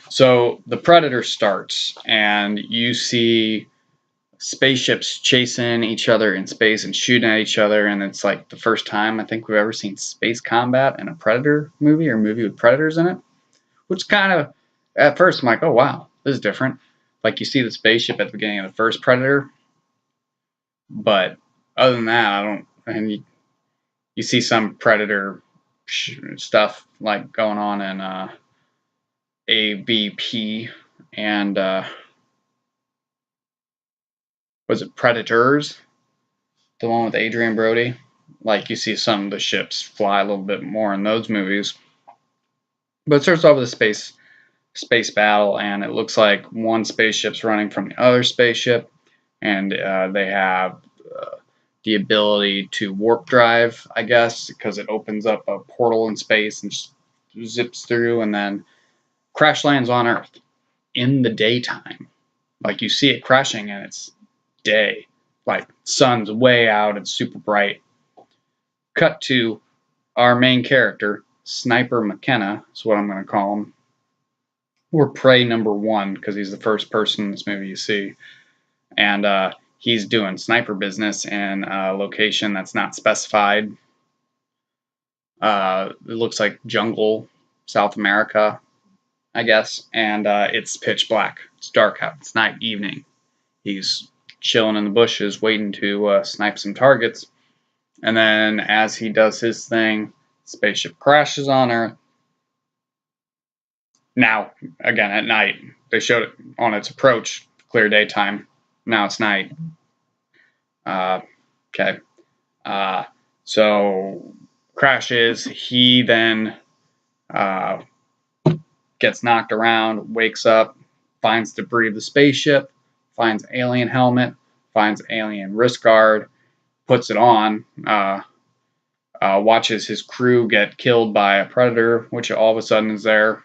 So the Predator starts, and you see spaceships chasing each other in space and shooting at each other, and it's like the first time I think we've ever seen space combat in a Predator movie or movie with Predators in it, which kind of, at first I'm like, oh wow, this is different. Like you see the spaceship at the beginning of the first Predator, but other than that, I don't. And you see some Predator stuff like going on in AVP and was it Predators? The one with Adrian Brody. Like you see some of the ships fly a little bit more in those movies. But it starts off with a space battle, and it looks like one spaceship's running from the other spaceship, and they have the ability to warp drive, I guess, because it opens up a portal in space and zips through, and then crash lands on Earth in the daytime. Like you see it crashing, and it's day. Like sun's way out, it's super bright. Cut to our main character, Sniper McKenna, is what I'm going to call him. Or Prey number 1, because he's the first person in this movie you see. And he's doing sniper business in a location that's not specified. It looks like jungle, South America, I guess. And it's pitch black. It's dark out. It's night, evening. He's chilling in the bushes, waiting to snipe some targets. And then as he does his thing, spaceship crashes on Earth. Now, again, at night. They showed it on its approach, clear daytime. Now it's night. Okay. So crashes. He then gets knocked around, wakes up, finds debris of the spaceship, finds alien helmet, finds alien wrist guard, puts it on, watches his crew get killed by a predator, which all of a sudden is there.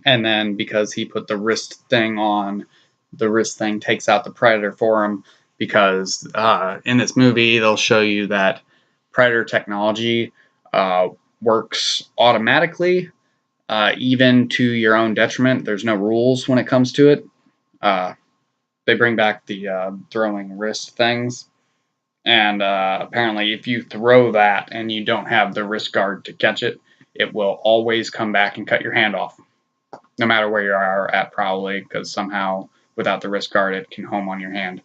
And then because he put the wrist thing on, the wrist thing takes out the predator for him, because in this movie they'll show you that predator technology works automatically, even to your own detriment. There's no rules when it comes to it. They bring back the throwing wrist things, and apparently if you throw that and you don't have the wrist guard to catch it, it will always come back and cut your hand off, no matter where you are at, probably, because somehow without the wrist guard it can home on your hand.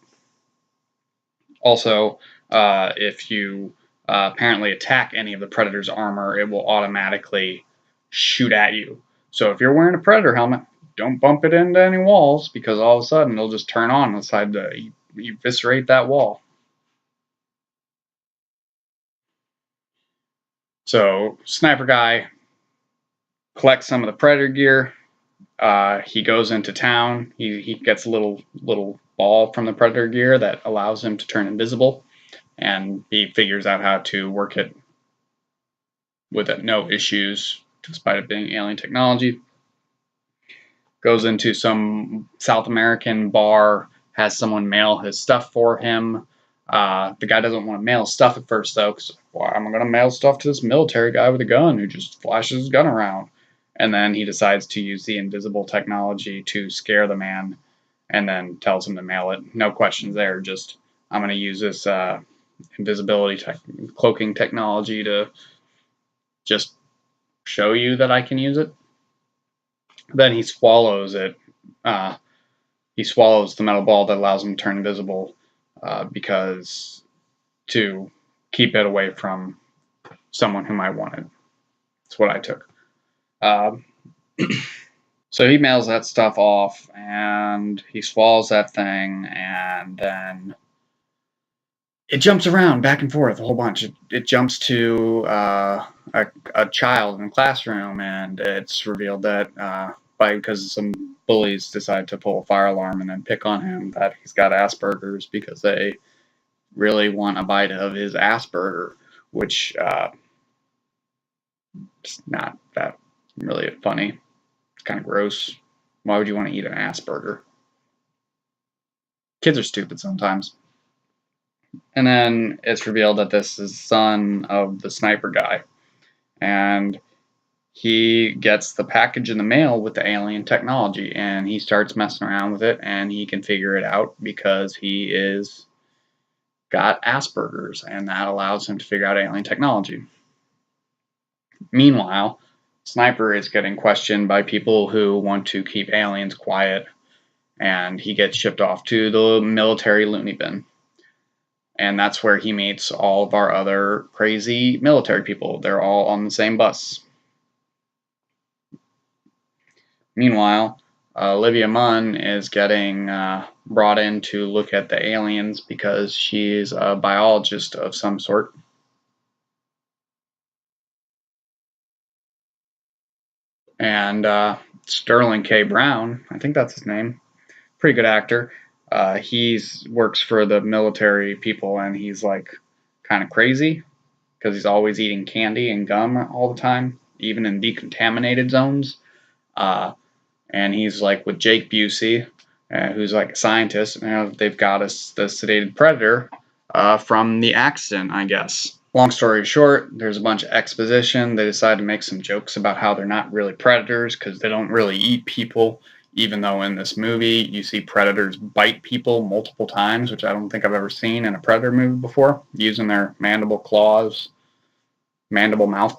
Also, if you apparently attack any of the Predator's armor, it will automatically shoot at you. So if you're wearing a Predator helmet, don't bump it into any walls, because all of a sudden it'll just turn on and decide to eviscerate that wall. So Sniper Guy collects some of the Predator gear. He goes into town. He gets a little ball from the Predator gear that allows him to turn invisible, and he figures out how to work it with it no issues, despite it being alien technology. Goes into some South American bar, has someone mail his stuff for him. The guy doesn't want to mail stuff at first, though, because why am I going to mail stuff to this military guy with a gun who just flashes his gun around? And then he decides to use the invisible technology to scare the man, and then tells him to mail it. No questions there, just I'm going to use this invisibility cloaking technology to just show you that I can use it. Then he swallows it. He swallows the metal ball that allows him to turn invisible, because to keep it away from someone who might want it. That's what I took. So he mails that stuff off, and he swallows that thing, and then it jumps around back and forth a whole bunch. It jumps to a child in a classroom, and it's revealed that because some bullies decide to pull a fire alarm and then pick on him, that he's got Asperger's, because they really want a bite of his Asperger, which is not that really funny. It's kind of gross. Why would you want to eat an Asperger? Kids are stupid sometimes. And then it's revealed that this is the son of the Sniper Guy. And he gets the package in the mail with the alien technology, and he starts messing around with it, and he can figure it out because he is got Asperger's, and that allows him to figure out alien technology. Meanwhile, Sniper is getting questioned by people who want to keep aliens quiet, and he gets shipped off to the military loony bin. And that's where he meets all of our other crazy military people. They're all on the same bus. Meanwhile, Olivia Munn is getting brought in to look at the aliens because she's a biologist of some sort. And Sterling K. Brown, I think that's his name, pretty good actor. He works for the military people, and he's like kind of crazy because he's always eating candy and gum all the time, even in decontaminated zones. And he's like with Jake Busey, who's like a scientist. And they've got us the sedated predator from the accident, I guess. Long story short, there's a bunch of exposition. They decide to make some jokes about how they're not really predators because they don't really eat people, even though in this movie you see predators bite people multiple times, which I don't think I've ever seen in a predator movie before, using their mandible mouth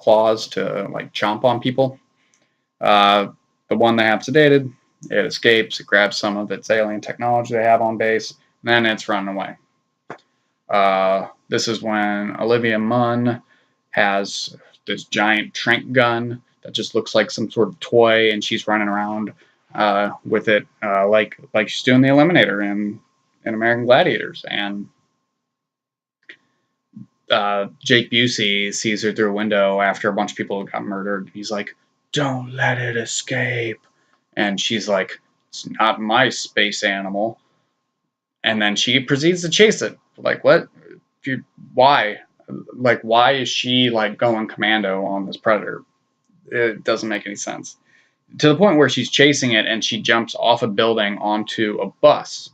claws to like chomp on people. The one they have sedated, it escapes, it grabs some of its alien technology they have on base, and then it's running away. This is when Olivia Munn has this giant trank gun that just looks like some sort of toy, and she's running around with it like she's doing the Eliminator in American Gladiators. And Jake Busey sees her through a window after a bunch of people got murdered. He's like, "Don't let it escape." And she's like, "It's not my space animal." And then she proceeds to chase it. Like, what? Why? Like, why is she like going commando on this predator? It doesn't make any sense. To the point where she's chasing it and she jumps off a building onto a bus.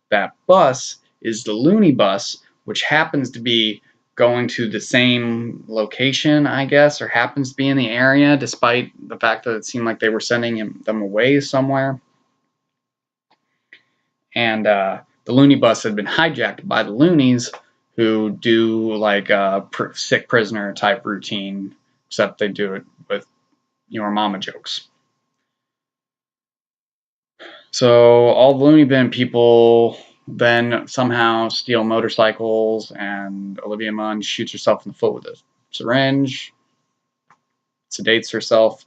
That bus is the Looney bus, which happens to be going to the same location, I guess, or happens to be in the area, despite the fact that it seemed like they were sending them away somewhere. And the Looney bus had been hijacked by the Loonies, who do like a sick prisoner type routine, except they do it with your mama jokes. So all the Looney Bin people then somehow steal motorcycles, and Olivia Munn shoots herself in the foot with a syringe, sedates herself,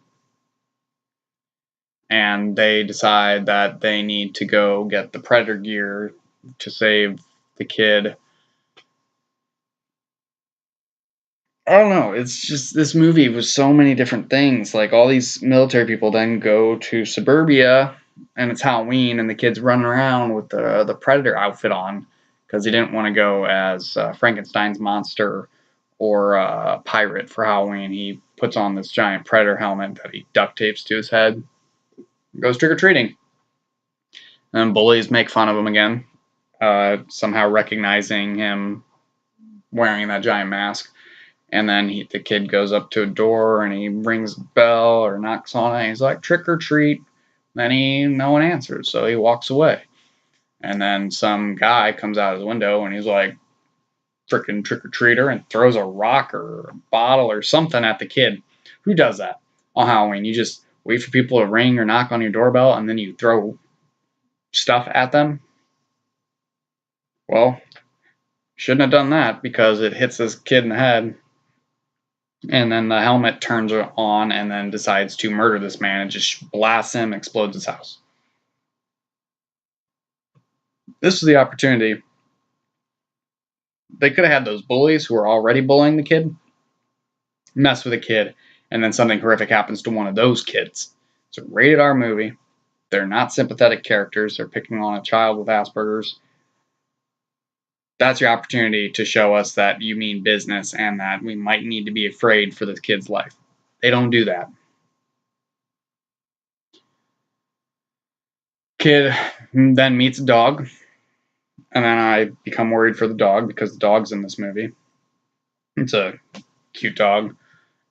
and they decide that they need to go get the Predator gear to save the kid. I don't know. It's just this movie was so many different things. Like all these military people then go to suburbia, and it's Halloween, and the kid's running around with the Predator outfit on because he didn't want to go as Frankenstein's monster or pirate for Halloween. He puts on this giant Predator helmet that he duct tapes to his head. Goes trick or treating, and bullies make fun of him again, somehow recognizing him wearing that giant mask. And then the kid goes up to a door and he rings a bell or knocks on it. And he's like, "Trick or treat." Then no one answers, so he walks away. And then some guy comes out his window and he's like, "Frickin' trick or treater," and throws a rock or a bottle or something at the kid. Who does that on Halloween? You just wait for people to ring or knock on your doorbell and then you throw stuff at them? Well, shouldn't have done that because it hits this kid in the head. And then the helmet turns on and then decides to murder this man and just blasts him, explodes his house. This was the opportunity. They could have had those bullies who were already bullying the kid mess with a kid, and then something horrific happens to one of those kids. It's a rated R movie. They're not sympathetic characters. They're picking on a child with Asperger's. That's your opportunity to show us that you mean business and that we might need to be afraid for this kid's life. They don't do that. Kid then meets a dog, and then I become worried for the dog because the dog's in this movie. It's a cute dog,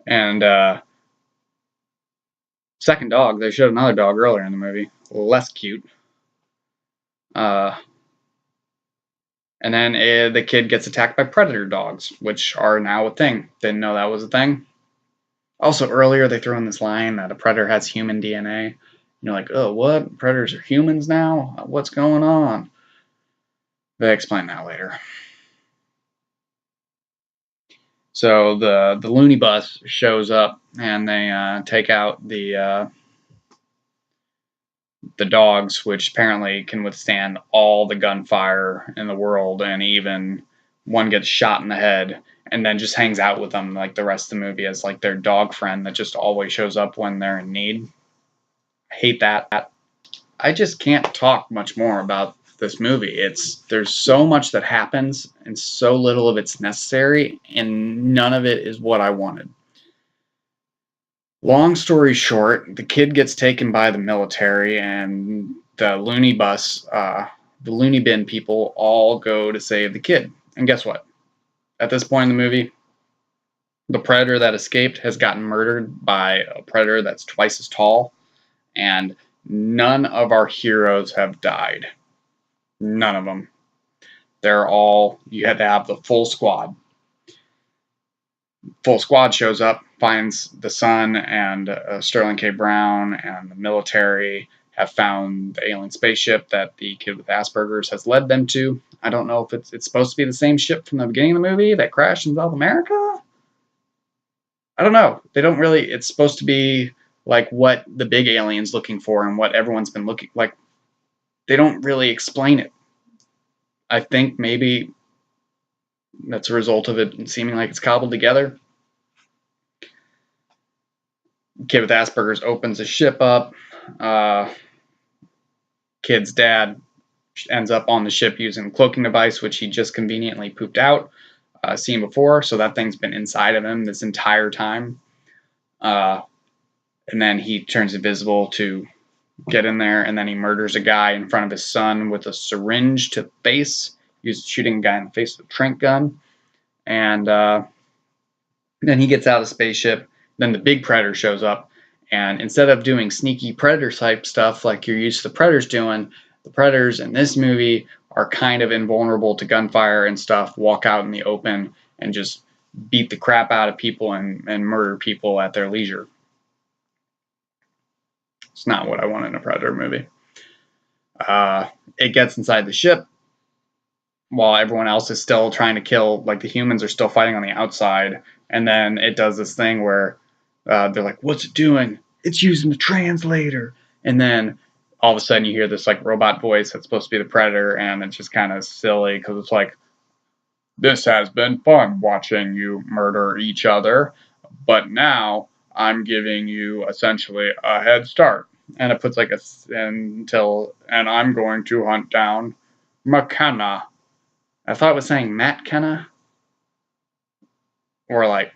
and Second dog, they showed another dog earlier in the movie, less cute. And then the kid gets attacked by predator dogs, which are now a thing. Didn't know that was a thing. Also, earlier they threw in this line that a predator has human DNA. And you're like, oh, what? Predators are humans now? What's going on? They explain that later. So the loony bus shows up, and they take out the dogs, which apparently can withstand all the gunfire in the world, and even one gets shot in the head, and then just hangs out with them like the rest of the movie as like their dog friend that just always shows up when they're in need. I hate that. I just can't talk much more about this movie. There's so much that happens and so little of it's necessary, and none of it is what I wanted. Long story short, the kid gets taken by the military, and the loony bin people all go to save the kid. And guess what? At this point in the movie, the predator that escaped has gotten murdered by a predator that's twice as tall, and none of our heroes have died. None of them. You had to have the full squad. Full squad shows up, finds the son and Sterling K. Brown and the military have found the alien spaceship that the kid with Asperger's has led them to. I don't know if it's supposed to be the same ship from the beginning of the movie that crashed in South America. I don't know. They don't really. It's supposed to be like what the big alien's looking for and what everyone's been looking like. They don't really explain it. I think maybe that's a result of it seeming like it's cobbled together. Kid with Asperger's opens the ship up. Kid's dad ends up on the ship using a cloaking device, which he just conveniently pooped out, seen before. So that thing's been inside of him this entire time. And then he turns invisible to get in there, and then he murders a guy in front of his son with a syringe to the face. He's shooting a guy in the face with a tranq gun. And then he gets out of the spaceship. Then the big predator shows up. And instead of doing sneaky predator type stuff like you're used to the predators doing, the predators in this movie are kind of invulnerable to gunfire and stuff, walk out in the open and just beat the crap out of people and murder people at their leisure. It's not what I want in a predator movie. It gets inside the ship while everyone else is still trying to kill, like the humans are still fighting on the outside. And then it does this thing where they're like, what's it doing? It's using the translator. And then all of a sudden you hear this like robot voice that's supposed to be the predator, and it's just kind of silly because it's like, this has been fun watching you murder each other, but now I'm giving you essentially a head start. And it puts like and I'm going to hunt down McKenna. I thought it was saying Matt Kenna. Or like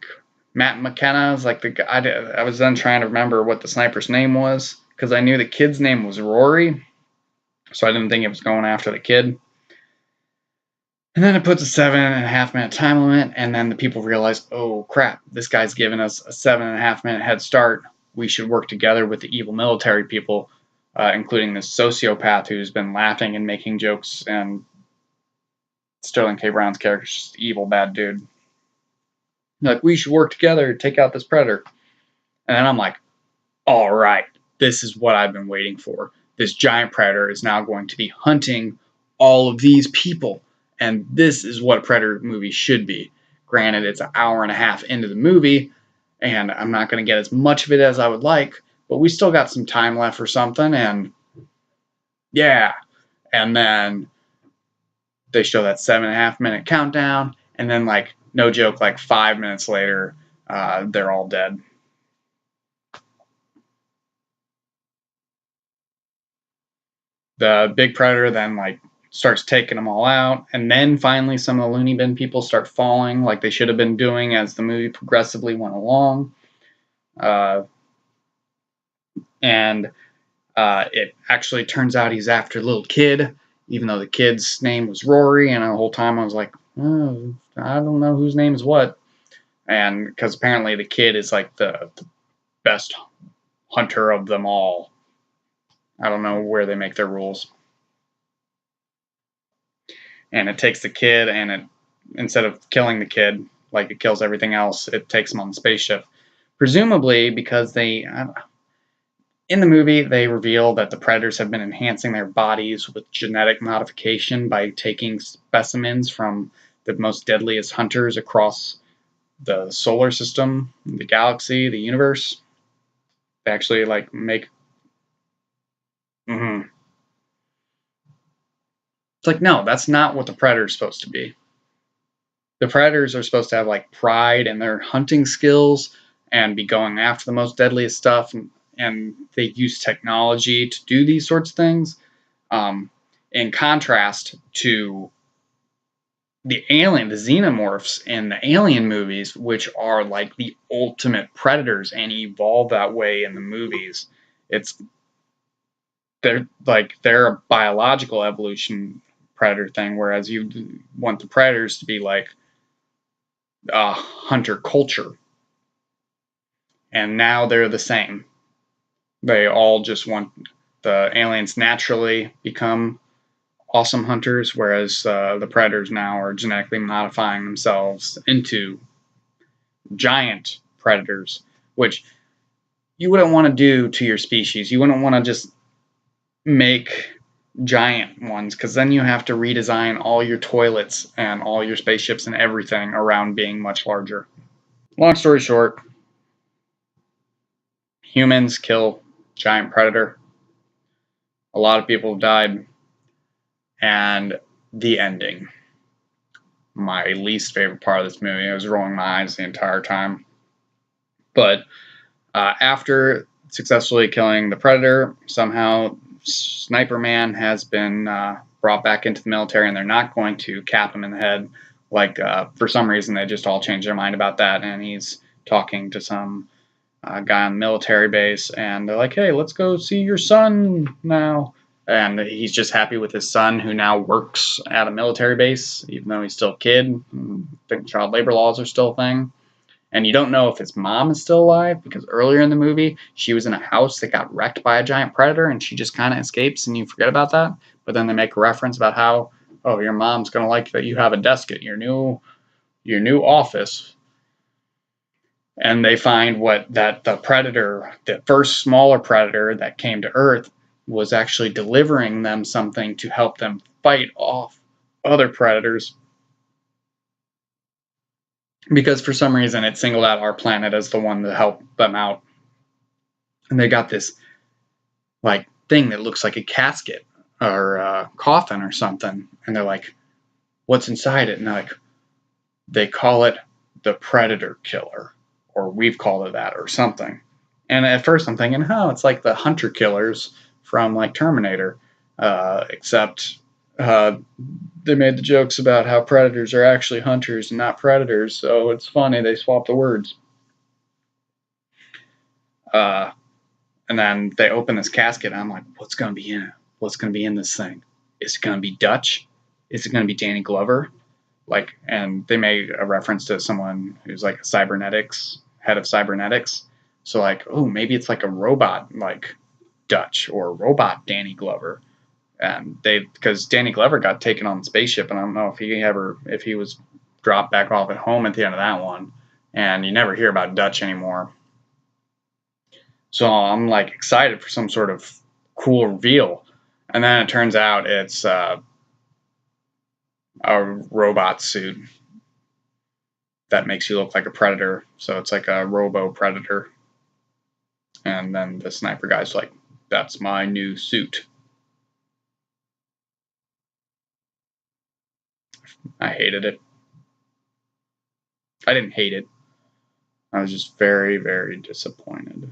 Matt McKenna is like the guy. I was then trying to remember what the sniper's name was because I knew the kid's name was Rory, so I didn't think it was going after the kid. And then it puts a 7.5 minute time limit, and then the people realize, oh crap, this guy's giving us a 7.5 minute head start. We should work together with the evil military people, including this sociopath who's been laughing and making jokes, and Sterling K. Brown's character is just an evil bad dude. Like, we should work together to take out this predator. And then I'm like, all right, this is what I've been waiting for. This giant predator is now going to be hunting all of these people. And this is what a predator movie should be. Granted, it's an hour and a half into the movie, and I'm not going to get as much of it as I would like, but we still got some time left for something, and yeah. And then they show that 7.5 minute countdown, and then like, no joke, like 5 minutes later, they're all dead. The big predator then like starts taking them all out, and then finally some of the loony bin people start falling like they should have been doing as the movie progressively went along. And it actually turns out he's after a little kid, even though the kid's name was Rory, and the whole time I was like, oh, I don't know whose name is what. And because apparently the kid is like the best hunter of them all. I don't know where they make their rules. And it takes the kid, and it, instead of killing the kid like it kills everything else, it takes him on the spaceship. Presumably because in the movie, they reveal that the predators have been enhancing their bodies with genetic modification by taking specimens from the most deadliest hunters across the solar system, the galaxy, the universe. They actually like make. Mm-hmm. It's like, no, that's not what the predator's supposed to be. The predators are supposed to have like pride in their hunting skills and be going after the most deadliest stuff, and they use technology to do these sorts of things. In contrast to the xenomorphs in the alien movies, which are like the ultimate predators and evolve that way in the movies. It's they're a biological evolution predator thing, whereas you want the predators to be like hunter culture. And now they're the same. They all just want the aliens naturally become awesome hunters, whereas the predators now are genetically modifying themselves into giant predators, which you wouldn't want to do to your species. You wouldn't want to just make giant ones, because then you have to redesign all your toilets and all your spaceships and everything around being much larger. Long story short, humans kill giant predator. A lot of people have died. And the ending. My least favorite part of this movie. I was rolling my eyes the entire time. But after successfully killing the predator, somehow Sniper Man has been brought back into the military, and they're not going to cap him in the head. Like, for some reason, they just all changed their mind about that, and he's talking to some guy on the military base, and they're like, hey, let's go see your son now. And he's just happy with his son, who now works at a military base, even though he's still a kid. I think child labor laws are still a thing. And you don't know if his mom is still alive, because earlier in the movie, she was in a house that got wrecked by a giant predator, and she just kind of escapes, and you forget about that. But then they make a reference about how, oh, your mom's going to like that you have a desk at your new office. And they find that the predator, the first smaller predator that came to Earth, was actually delivering them something to help them fight off other predators, because for some reason it singled out our planet as the one to help them out. And they got this like thing that looks like a casket or a coffin or something, and they're like, what's inside it? And they're like, they call it the Predator Killer, or we've called it that, or something. And at first I'm thinking, oh, it's like the hunter killers from like Terminator, except they made the jokes about how predators are actually hunters and not predators, so it's funny they swapped the words. And then they open this casket, and I'm like, what's going to be in it? What's going to be in this thing? Is it going to be Dutch? Is it going to be Danny Glover? Like, and they made a reference to someone who's like a cybernetics head of cybernetics. So like, oh, maybe it's like a robot like Dutch, or robot Danny Glover. And because Danny Glover got taken on the spaceship, and I don't know if he was dropped back off at home at the end of that one, and you never hear about Dutch anymore. So I'm like excited for some sort of cool reveal, and then it turns out it's a robot suit that makes you look like a predator. So it's like a robo predator. And then the sniper guy's like, that's my new suit. I hated it. I didn't hate it. I was just very, very disappointed.